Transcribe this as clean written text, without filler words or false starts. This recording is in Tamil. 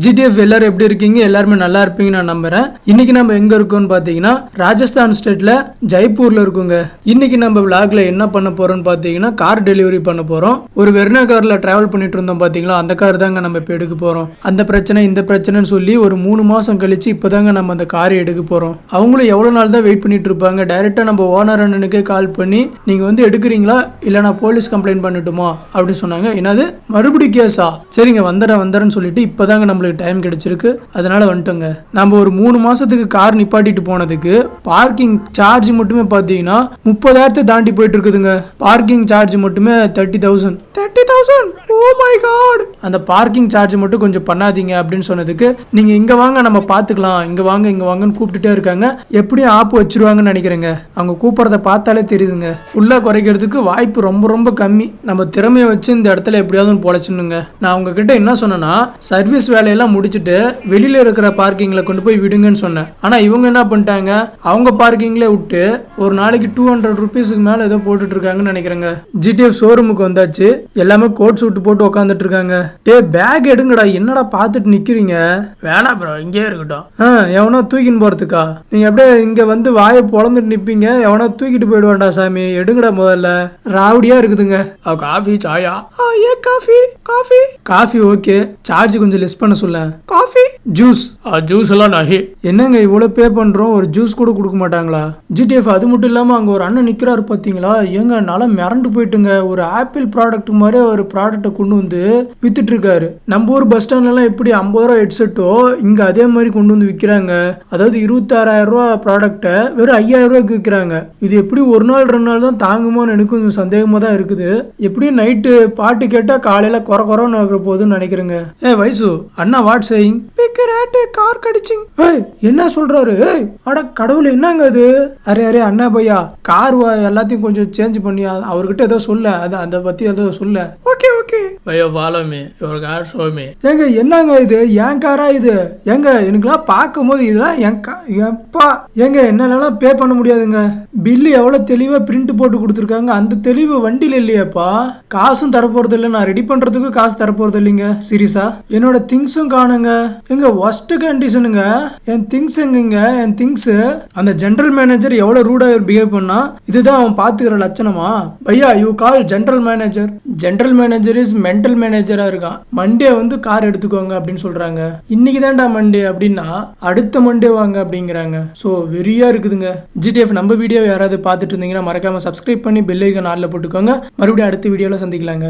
ஜிடிஎஃப் எல்லாரும் எப்படி இருக்கீங்க? எல்லாருமே நல்லா இருப்பீங்க நான் நம்புறேன். இன்னைக்கு நம்ம எங்க இருக்கோம்னு பாத்தீங்கன்னா ராஜஸ்தான் ஸ்டேட்ல ஜெய்ப்பூர்ல இருக்கோங்க. இன்னைக்கு நம்ம விளாக்ல என்ன பண்ண போறோம்னு பாத்தீங்கன்னா கார் டெலிவரி பண்ண போறோம். ஒரு வெர்னா கார்ல டிராவல் பண்ணிட்டு இருந்தோம் பாத்தீங்களா, அந்த கார் தாங்க நம்ம இப்ப எடுக்க போறோம். அந்த பிரச்சனை இந்த பிரச்சனைன்னு சொல்லி ஒரு 3 மாசம் கழிச்சு இப்பதாங்க நம்ம அந்த காரை எடுக்க போறோம். அவங்களும் எவ்வளவு நாள் தான் வெயிட் பண்ணிட்டு இருப்பாங்க. டைரக்டா நம்ம ஓனர் அண்ணனுக்கே கால் பண்ணி நீங்க வந்து எடுக்கிறீங்களா இல்ல நான் போலீஸ் கம்ப்ளைண்ட் பண்ணட்டுமா அப்படின்னு சொன்னாங்க. என்னது மறுபடியும் கேஸா? சரிங்க வந்துடுறேன்னு சொல்லிட்டு இப்பதாங்க நம்ம டைம் கிடைச்சிருக்கு, அதனால வந்துட்டோங்க. நம்ம ஒரு 3 மாசத்துக்கு கார் நிப்பாட்டிட்டு போனதுக்கு பார்க்கிங் சார்ஜ் மட்டுமே பாத்தீங்கன்னா 30,000 தாண்டி போயிட்டு இருக்குதுங்க. பார்க்கிங் சார்ஜ் மட்டுமே 30,000. Oh my god. அந்த பார்க்கிங் சார்ஜ் மட்டும் கொஞ்சம் பண்ணாதீங்க அப்படின்னு சொன்னதுக்கு நீங்க இங்க வாங்க நம்ம பாத்துக்கலாம், இங்க வாங்கன்னு கூப்பிட்டுட்டே இருக்காங்க. எப்படியும் ஆப்பு வச்சிருவாங்கன்னு நினைக்கிறேங்க. அவங்க கூப்பிடுறத பார்த்தாலே தெரியுதுங்க. ஃபுல்லா குறைக்கிறதுக்கு வாய்ப்பு ரொம்ப ரொம்ப கம்மி. நம்ம திறமையை வச்சு இந்த இடத்துல எப்படியாவது பொழைச்சிடணுங்க. நான் உங்ககிட்ட என்ன சொன்னேன்னா சர்வீஸ் வேலையெல்லாம் முடிச்சுட்டு வெளியில இருக்கிற பார்க்கிங்ல கொண்டு போய் விடுங்கன்னு சொன்னேன். ஆனா இவங்க என்ன பண்ணிட்டாங்க, அவங்க பார்க்கிங்ல விட்டு ஒரு நாளைக்கு 200 ரூபீஸ்க்கு மேல ஏதோ போட்டுட்டு இருக்காங்கன்னு நினைக்கிறேங்க. ஜிடிஎஃப் ஷோரூமுக்கு வந்தாச்சு. எல்லாமே கோட் சூட் போட்டு உட்காந்துட்டு இருக்காங்க. டே பேக் எடுங்கடா, என்னடா பாத்துட்டு நிக்கிறீங்க? வேணாம் ப்ரோ, இங்கே இருக்கட்டும். எவனோ தூக்கின்னு போறதுக்கா? நீங்க அப்படியே இங்க வந்து வாயை பொழந்துட்டு நிப்பீங்க, எவனோ தூக்கிட்டு போயிடுவான்டா சாமி. எடுங்கடா முதல்ல. ராவடியா இருக்குதுங்க. காஃபி சாயா? Coffee okay. சார்ஜ் கொஞ்சம் லெஸ் பண்ண சொல்ல. காஃபி ஜூஸ் எல்லாம் நகி. என்னங்க இவ்வளவு பே பண்றோம், ஒரு ஜூஸ் கூட கொடுக்க மாட்டாங்களா? ஜிடிஎஃப் அது மட்டும் இல்லாம அங்க ஒரு அண்ணன் நிக்கிறாரு பாத்தீங்களா, ஏங்க நல்லா மிரண்டு போயிட்டுங்க. ஒரு ஆப்பிள் ப்ராடக்ட் மாதிரி ஒரு ப்ராடக்ட்டை கொண்டு வந்து வித்துட்டு இருக்காரு. நம்ம ஊர் பஸ் ஸ்டாண்ட்ல எல்லாம் எப்படி 50 ரூபா ஹெட்செட்டோ இங்க அதே மாதிரி கொண்டு வந்து விற்கிறாங்க. அதாவது 26,000 ரூபா ப்ராடக்டை வெறும் 5,000 ரூபாய்க்கு விற்கிறாங்க. இது எப்படி ஒரு நாள் 2 நாள் தான் தாங்குமோன்னு எனக்கு கொஞ்சம் சந்தேகமா தான் இருக்குது. எப்படியும் நைட்டு பாட்டு கேட்டா காலையில குறன்னு இருக்கிற போதுன்னு நினைக்கிறேங்க. வைசு அண்ணா வாட் சேயிங்? கார் கடிச்சிங். என்ன சொல்றாரு? அட கடவுளே, என்னங்க அது? அரே அண்ணா பையா, கார் எல்லாத்தையும் கொஞ்சம் சேஞ்ச் பண்ணி அவர்கிட்ட ஏதோ சொல்ல, அதை பத்தி ஏதோ சொல்ல. Okay Bhaiya, follow me, your car show me. ஏங்க என்னங்க இது? என் காரா இது? ஏங்க எனக்குலாம் பார்க்கும் போது இதெல்லாம் எப்பா ஏங்க என்னாலலாம் பே பண்ண முடியாதுங்க. பில்லு எவ்வளவு தெளிவா பிரிண்ட் போட்டு கொடுத்துருக்காங்க, அந்த தெளிவு வண்டியில இல்லையாப்பா. காசும் தரப்போறது இல்லை, நான் ரெடி பண்றதுக்கு காசு தரப்போறது இல்லைங்க. சீரியஸா என்னோட திங்ஸும் காணுங்க. எங்க ஒஸ்ட் கண்டிஷனுங்க. என் திங்ஸ் எங்க? என் திங்ஸ் அந்த ஜெனரல் மேனேஜர் எவ்வளவு ரூடா பிஹேவ் பண்ணா, இதுதான் அவன் பாத்துக்கிற லட்சணமா? பையா you call general manager. General manager is mental மேனேஜரா இருக்கான். மண்டே வந்து கார் எடுத்துக்கோங்க அப்படின்னு சொல்றாங்க. இன்னைக்கு தான்டா மண்டே அப்படின்னா அடுத்த மண்டே வாங்க அப்படிங்கிறாங்க. சோ வெறியா இருக்குதுங்க. ஜிடிஎஃப் நம்ம வீடியோ யாராவது பார்த்துட்டு இருந்தீங்கன்னா மறக்காம சப்ஸ்கிரைப் பண்ணி பெல் ஐகான் ஆல்ல போட்டுக்கோங்க. மறுபடியும் அடுத்த வீடியோல சந்திக்கலாங்க.